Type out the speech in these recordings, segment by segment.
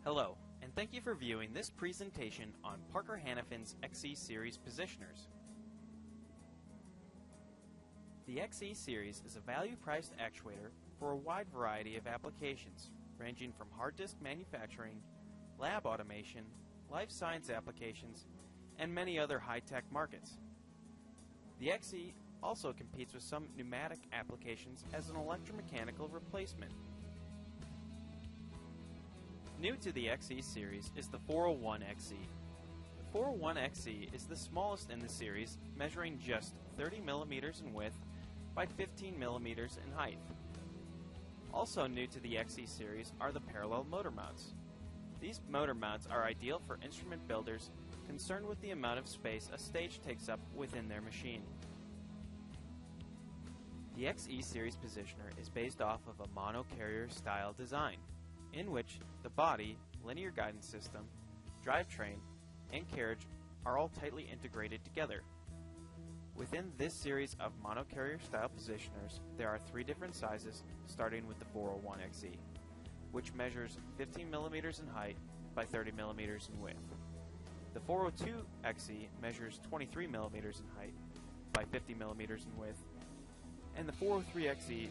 Hello, and thank you for viewing this presentation on Parker Hannafin's XE Series positioners. The XE Series is a value-priced actuator for a wide variety of applications, ranging from hard disk manufacturing, lab automation, life science applications, and many other high-tech markets. The XE also competes with some pneumatic applications as an electromechanical replacement. New to the XE series is the 401XE. The 401XE is the smallest in the series, measuring just 30 millimeters in width by 15 millimeters in height. Also new to the XE series are the parallel motor mounts. These motor mounts are ideal for instrument builders concerned with the amount of space a stage takes up within their machine. The XE series positioner is based off of a monocarrier style design, in which the body, linear guidance system, drivetrain, and carriage are all tightly integrated together. Within this series of monocarrier style positioners, there are three different sizes, starting with the 401XE, which measures 15 millimeters in height by 30 millimeters in width. The 402XE measures 23 millimeters in height by 50 millimeters in width, and the 403XE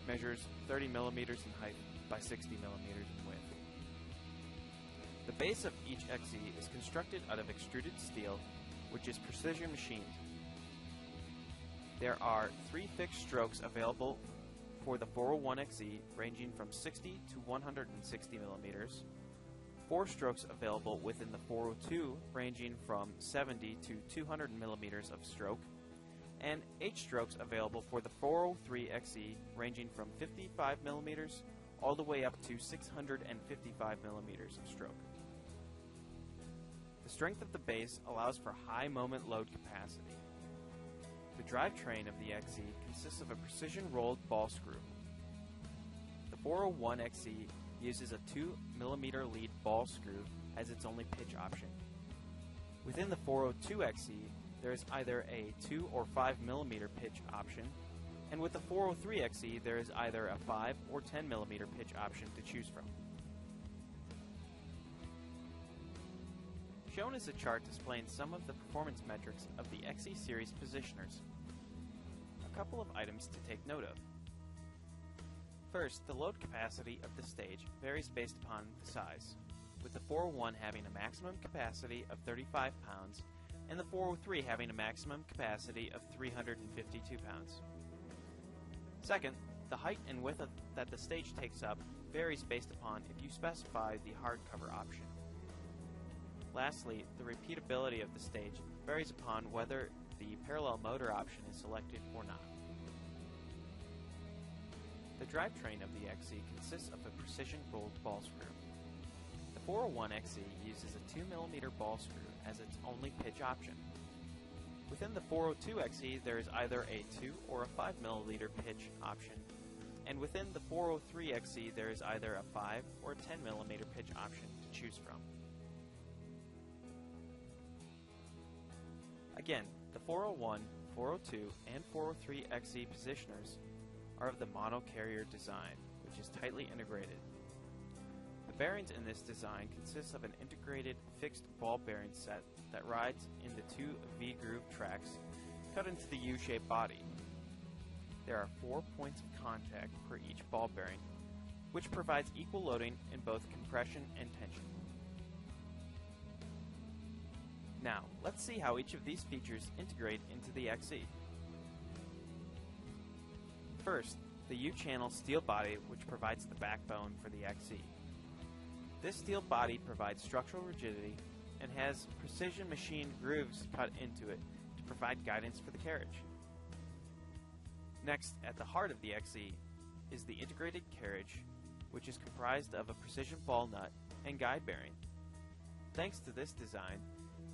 measures 30 millimeters in height by 60 millimeters in width. The base of each XE is constructed out of extruded steel, which is precision machined. There are 3 fixed strokes available for the 401XE, ranging from 60 to 160 millimeters, 4 strokes available within the 402, ranging from 70 to 200 millimeters of stroke, and 8 strokes available for the 403XE, ranging from 55 millimeters all the way up to 655 millimeters of stroke. The strength of the base allows for high moment load capacity. The drivetrain of the XE consists of a precision rolled ball screw. The 401XE uses a 2 millimeter lead ball screw as its only pitch option. Within the 402XE, there is either a 2 or 5 millimeter pitch option, and with the 403XE, there is either a 5 or 10 millimeter pitch option to choose from. Shown is a chart displaying some of the performance metrics of the XE series positioners. A couple of items to take note of. First, the load capacity of the stage varies based upon the size, with the 401 having a maximum capacity of 35 pounds and the 403 having a maximum capacity of 352 pounds. Second, the height and width that the stage takes up varies based upon if you specify the hardcover option. Lastly, the repeatability of the stage varies upon whether the parallel motor option is selected or not. The drivetrain of the XE consists of a precision rolled ball screw. The 401XE uses a 2 millimeter ball screw as its only pitch option. Within the 402XE, there is either a 2 or a 5 milliliter pitch option, and within the 403XE, there is either a 5 or a 10 millimeter pitch option to choose from. Again, the 401, 402, and 403XE positioners are of the monocarrier design, which is tightly integrated. The bearings in this design consist of an integrated fixed ball bearing set that rides in the 2 V-groove tracks cut into the U-shaped body. There are 4 points of contact per each ball bearing, which provides equal loading in both compression and tension. Now, let's see how each of these features integrate into the XE. First, the U-channel steel body, which provides the backbone for the XE. This steel body provides structural rigidity and has precision machined grooves cut into it to provide guidance for the carriage. Next, at the heart of the XE is the integrated carriage, which is comprised of a precision ball nut and guide bearing. Thanks to this design,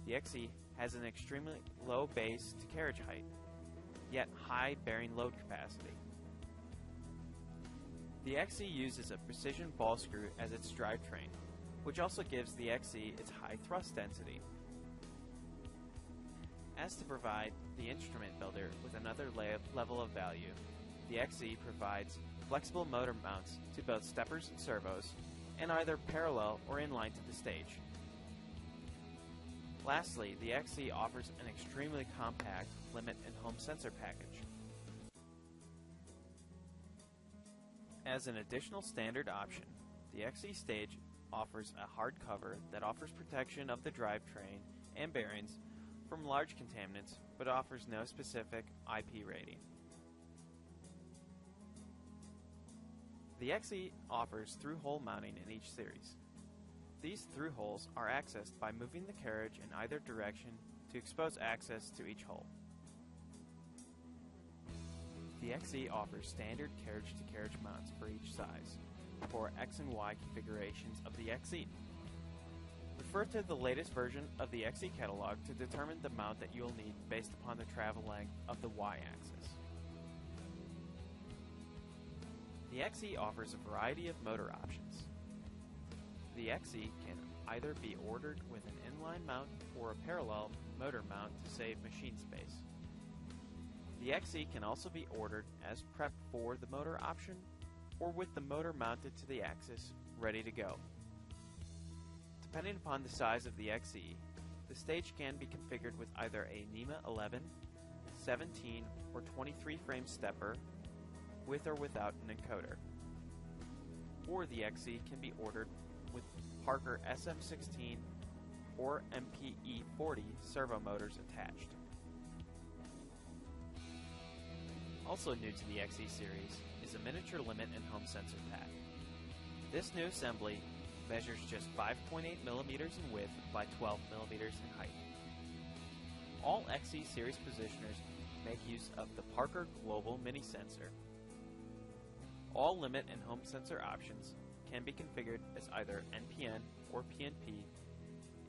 the XE has an extremely low base to carriage height, yet high bearing load capacity. The XE uses a precision ball screw as its drivetrain, which also gives the XE its high thrust density. As to provide the instrument builder with another level of value, the XE provides flexible motor mounts to both steppers and servos, and either parallel or inline to the stage. Lastly, the XE offers an extremely compact limit and home sensor package. As an additional standard option, the XE stage offers a hard cover that offers protection of the drivetrain and bearings from large contaminants, but offers no specific IP rating. The XE offers through-hole mounting in each series. These through-holes are accessed by moving the carriage in either direction to expose access to each hole. The XE offers standard carriage-to-carriage mounts for each size, for X and Y configurations of the XE. Refer to the latest version of the XE catalog to determine the mount that you'll need based upon the travel length of the Y-axis. The XE offers a variety of motor options. The XE can either be ordered with an inline mount or a parallel motor mount to save machine space. The XE can also be ordered as prepped for the motor option or with the motor mounted to the axis, ready to go. Depending upon the size of the XE, the stage can be configured with either a NEMA 11, 17, or 23 frame stepper, with or without an encoder. Or the XE can be ordered with Parker SM16 or MPE40 servo motors attached. Also new to the XE series is a miniature limit and home sensor pack. This new assembly measures just 5.8 millimeters in width by 12 millimeters in height. All XE series positioners make use of the Parker Global Mini Sensor. All limit and home sensor options can be configured as either NPN or PNP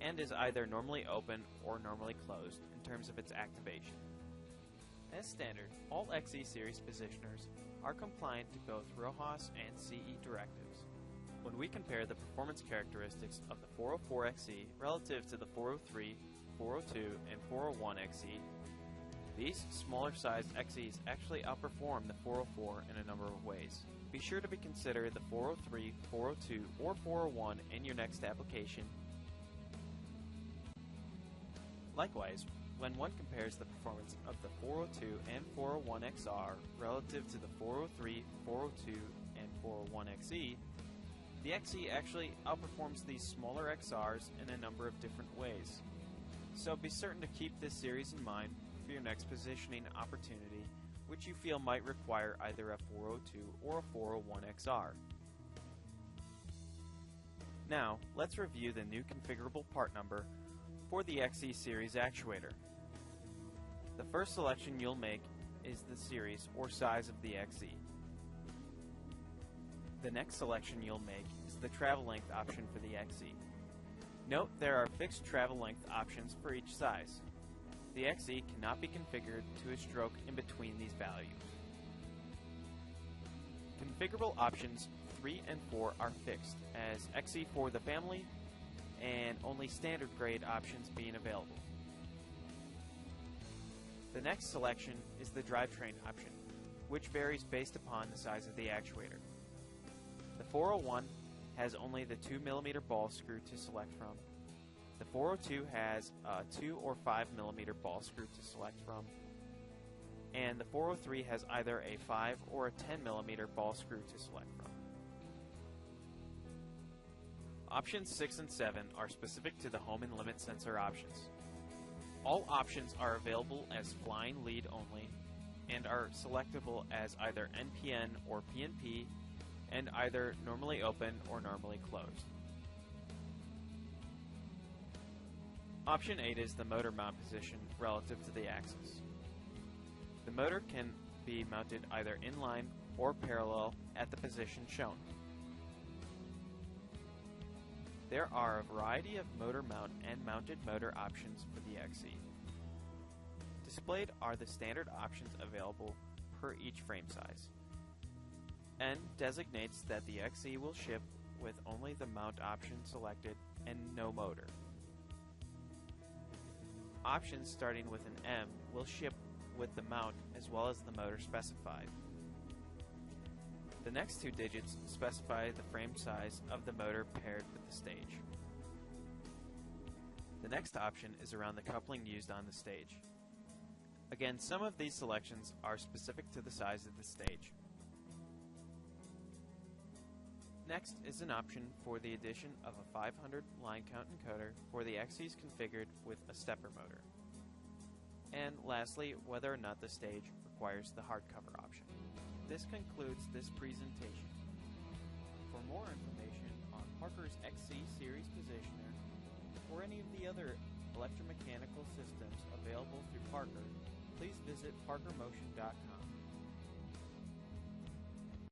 and is either normally open or normally closed in terms of its activation. As standard, all XE series positioners are compliant to both RoHS and CE directives. When we compare the performance characteristics of the 404 XE relative to the 403, 402, and 401 XE, these smaller sized XEs actually outperform the 404 in a number of ways. Be sure to consider the 403, 402, or 401 in your next application. Likewise, when one compares the performance of the 402 and 401 XR relative to the 403, 402, and 401 XE, the XE actually outperforms these smaller XRs in a number of different ways. So be certain to keep this series in mind for your next positioning opportunity, which you feel might require either a 402 or a 401 XR. Now, let's review the new configurable part number for the XE series actuator. The first selection you'll make is the series or size of the XE. The next selection you'll make is the travel length option for the XE. Note there are fixed travel length options for each size. The XE cannot be configured to a stroke in between these values. Configurable options 3 and 4 are fixed as XE for the family and only standard grade options being available. The next selection is the drivetrain option, which varies based upon the size of the actuator. The 401 has only the 2mm ball screw to select from. The 402 has a 2 or 5mm ball screw to select from. And the 403 has either a 5 or a 10mm ball screw to select from. Options 6 and 7 are specific to the home and limit sensor options. All options are available as flying lead only and are selectable as either NPN or PNP and either normally open or normally closed. Option 8 is the motor mount position relative to the axis. The motor can be mounted either inline or parallel at the position shown. There are a variety of motor mount and mounted motor options for the XE. Displayed are the standard options available per each frame size. N designates that the XE will ship with only the mount option selected and no motor. Options starting with an M will ship with the mount as well as the motor specified. The next two digits specify the frame size of the motor paired with the stage. The next option is around the coupling used on the stage. Again, some of these selections are specific to the size of the stage. Next is an option for the addition of a 500 line count encoder for the XCs configured with a stepper motor. And lastly, whether or not the stage requires the hardcover option. This concludes this presentation. For more information on Parker's XC series positioner or any of the other electromechanical systems available through Parker, please visit parkermotion.com.